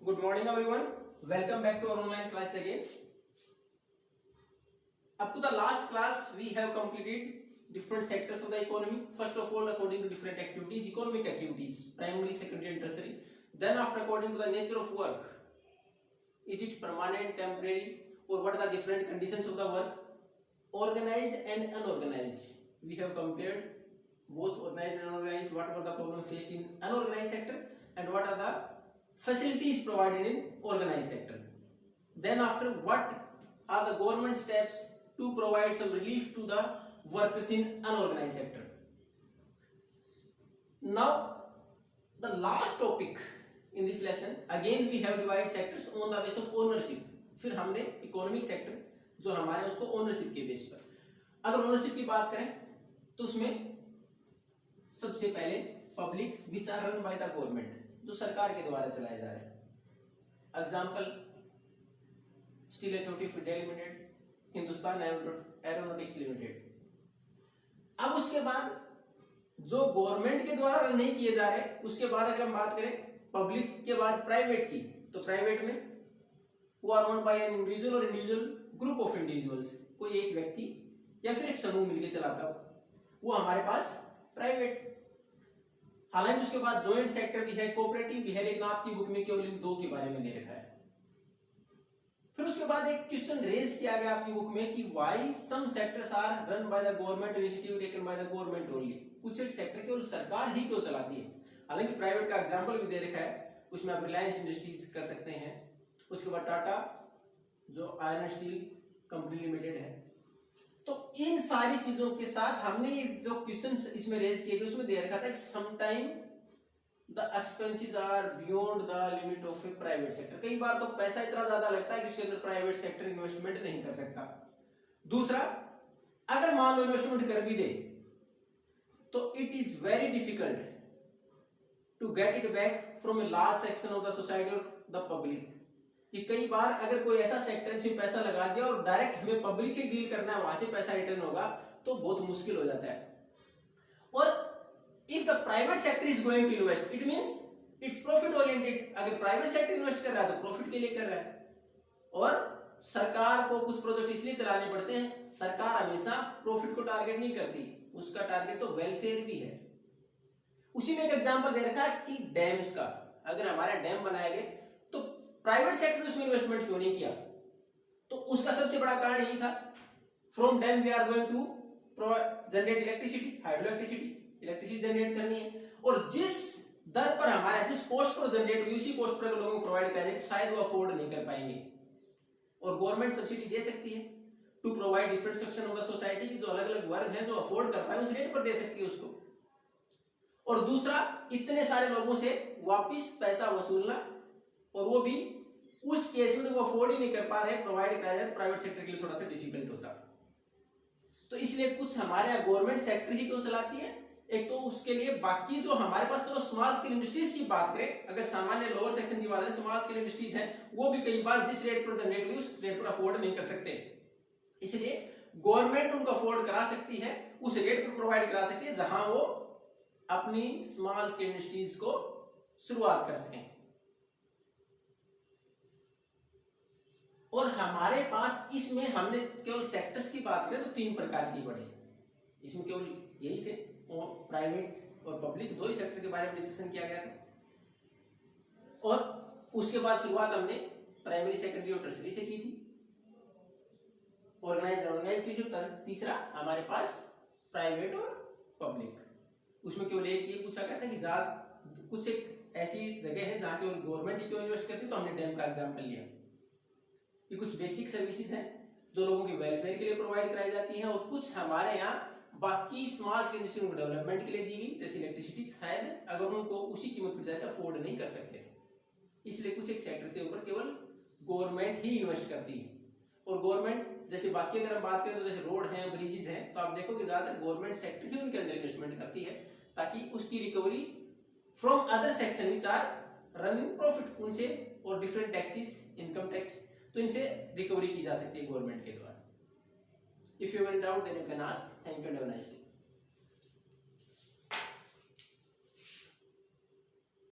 Good morning, everyone. Welcome back to our online class again. Up to the last class, we have completed different sectors of the economy. First of all, according to different activities, economic activities, primary, secondary, and tertiary. Then, after according to the nature of work, is it permanent, temporary, or what are the different conditions of the work? Organized and unorganized. We have compared both organized and unorganized. What were the problems faced in unorganized sector, and what are the facilities provided in organized sector. Then after, what are the government steps to provide some relief to the workers in unorganized sector. Now the last topic in this lesson, again we have divided sectors on the basis of ownership. फिर हमने economic sector जो हमारे उसको ownership के base पर, अगर ownership की बात करें तो उसमें सबसे पहले public which are run by the government, जो सरकार के द्वारा चलाए जा रहे हैं. Example, Steel Authority of India Limited, Hindustan Aeronautics Limited. अब उसके बाद जो गवर्नमेंट के द्वारा रन नहीं किए जा रहे, उसके बाद अगर हम बात करें पब्लिक के बाद प्राइवेट की, तो प्राइवेट में वो are owned by an individual और इंडिविजुअल ग्रुप ऑफ इंडिविजुअल्स, कोई एक व्यक्ति या फिर एक समूह मिलकर चलाता हो, वो हमारे पास प्राइवेट. हालांकि उसके बाद जॉइंट सेक्टर भी है, कोऑपरेटिव भी है, लेकिन आपकी बुक में केवल इन दो के बारे में दे रखा है. फिर उसके बाद एक क्वेश्चन रेज किया गया आपकी बुक में कि why some sectors are run by the government, initiative taken by the government only. कुछ एक सेक्टर केवल सरकार ही क्यों चलाती है. हालांकि प्राइवेट का एग्जांपल भी दे रखा है, उसमें आप रिलायंस इंडस्ट्रीज कर सकते हैं. उसके बाद टाटा जो आयरन स्टील कंपनी लिमिटेड है. तो इन सारी चीजों के साथ हमने जो क्वेश्चंस इसमें रेज किए गए उसमें दे रखा था कि sometime the expenses are beyond the limit of a private sector. कई बार तो पैसा इतना ज्यादा लगता है कि उसके अंदर प्राइवेट सेक्टर इन्वेस्टमेंट नहीं कर सकता. दूसरा, अगर मान लो इन्वेस्टमेंट कर भी दे तो it is very difficult to get it back from a large section of the society और द पब्लिक. कि कई बार अगर कोई ऐसा सेक्टर इसमें पैसा लगा दिया और डायरेक्ट हमें पब्लिक से डील करना है, वहां से पैसा रिटर्न होगा तो बहुत मुश्किल हो जाता है. और if the private sector is going to invest, it means it's profit oriented. अगर प्राइवेट सेक्टर इन्वेस्ट कर रहा है तो प्रॉफिट के लिए कर रहा है. और सरकार को कुछ प्रोजेक्ट इसलिए चलाने पड़ते हैं, सरकार हमेशा प्रॉफिट को टारगेट नहीं करती, उसका टारगेट तो वेलफेयर भी है. उसी में एक एग्जाम्पल दे रखा है कि डैम्स का, अगर हमारे डैम बनाए गए तो प्राइवेट सेक्टर उसमें इन्वेस्टमेंट क्यों नहीं किया. तो उसका सबसे बड़ा कारण यही था, from dam we are going to generate electricity, hydro electricity generate करनी है. और जिस दर पर हमारा, जिस कॉस्ट पर जनरेट हुई उसी कॉस्ट पर अगर लोगों को प्रोवाइड किया जाए तो शायद वो अफोर्ड नहीं कर पाएंगे. और गवर्नमेंट सब्सिडी दे सकती है to provide different section of the society की, जो अलग अलग वर्ग है जो अफोर्ड कर पाए उस रेट पर दे सकती है उसको. और दूसरा, इतने सारे लोगों से वापिस पैसा वसूलना, और वो भी उस केस में तो वो अफोर्ड ही नहीं कर पा रहे, प्रोवाइड कराया जाए तो प्राइवेट सेक्टर के लिए थोड़ा सा डिफिकल्ट होता. तो इसलिए कुछ हमारे यहाँ गवर्नमेंट सेक्टर ही क्यों चलाती है. एक तो उसके लिए बाकी जो हमारे पास चलो स्मॉल स्केल इंडस्ट्रीज की बात करें, अगर सामान्य लोअर सेक्शन की बात करें, स्मॉल स्केल इंडस्ट्रीज है वो भी कई बार जिस रेट पर जनरेट हुई उस रेट पर अफोर्ड नहीं कर सकते. इसलिए गवर्नमेंट उनको अफोर्ड करा सकती है, उस रेट पर प्रोवाइड करा सकती है जहां वो अपनी स्मॉल स्केल इंडस्ट्रीज को शुरुआत कर सकें. और हमारे पास इसमें हमने केवल सेक्टर्स की बात करें तो तीन प्रकार की पढ़े. इसमें केवल यही थे, और प्राइवेट और पब्लिक दो ही सेक्टर के बारे में डिस्कशन किया गया था. और उसके बाद शुरुआत हमने प्राइमरी, सेकेंडरी और टर्सरी से की थी. ऑर्गेनाइज ऑर्गेनाइज की जो तीसरा हमारे पास प्राइवेट और पब्लिक. उसमें केवल एक ये पूछा गया था कि जहां कुछ एक ऐसी जगह है जहां केवल गवर्नमेंट ही क्यों इन्वेस्ट करती है, तो हमने डैम का एग्जाम्पल लिया. ये कुछ बेसिक सर्विसेज हैं जो लोगों के वेलफेयर के लिए प्रोवाइड कराई जाती हैं, और कुछ हमारे यहाँ बाकी स्मॉल स्केल इंडस्ट्री को डेवलपमेंट के लिए दी गई, जैसे इलेक्ट्रिसिटी शायद अगर उनको उसी कीमत पर जाए अफोर्ड नहीं कर सकते थे. इसलिए कुछ एक सेक्टर के ऊपर केवल गवर्नमेंट ही इन्वेस्ट करती है. और गवर्नमेंट जैसे बाकी अगर हम बात करें तो जैसे रोड हैं, ब्रिजेस हैं, तो आप देखोगे ज्यादातर गवर्नमेंट सेक्टर ही उनके अंदर इन्वेस्टमेंट करती है, ताकि उसकी recovery from other section which are running profit, उनसे, और डिफरेंट टैक्सेस, इनकम टैक्स, तो इनसे रिकवरी की जा सकती है गवर्नमेंट के द्वारा. If you have any doubt then you can ask. Thank you and have a nice day.